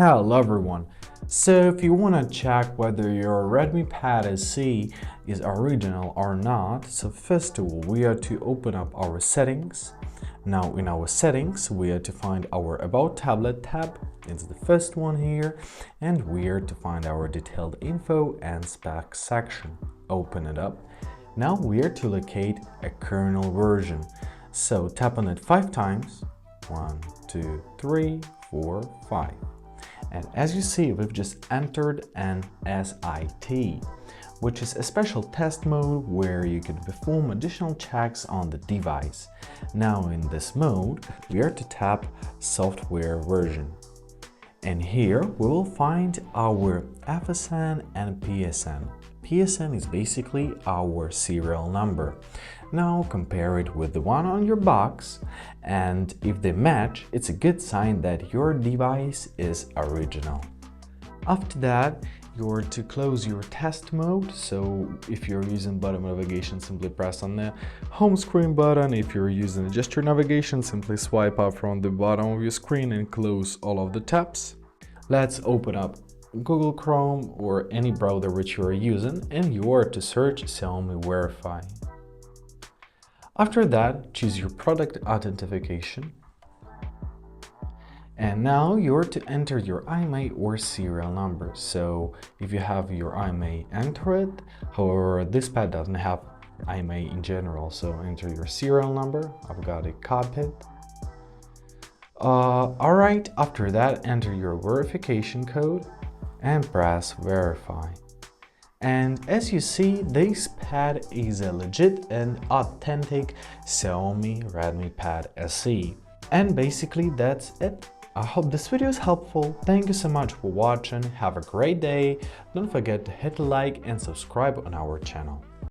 Hello everyone. So if you want to check whether your Redmi Pad SE is original or not, so first of all we are to open up our settings. Now in our settings we are to find our About Tablet tab. It's the first one here, and we are to find our detailed info and specs section. Open it up. Now we are to locate a kernel version. So tap on it 5 times. 1, 2, 3, 4, 5. And as you see, we've just entered an SIT, which is a special test mode where you can perform additional checks on the device. Now in this mode, we are to tap software version. And here we will find our FSN and PSN. PSN is basically our serial number. Now compare it with the one on your box, and if they match, it's a good sign that your device is original. After that, you're to close your test mode. So if you're using button navigation, simply press on the home screen button. If you're using gesture navigation, simply swipe up from the bottom of your screen and close all of the tabs. Let's open up Google Chrome or any browser which you are using, and you are to search Xiaomi Verify. After that, choose your product authentication. And now you're to enter your IMEI or serial number. So if you have your IMEI, enter it. However, this pad doesn't have IMEI in general, so enter your serial number. I've got it copied. Alright, after that, enter your verification code and press verify. And as you see, this pad is a legit and authentic Xiaomi Redmi Pad SE. And basically that's it. I hope this video is helpful. Thank you so much for watching. Have a great day. Don't forget to hit like and subscribe on our channel.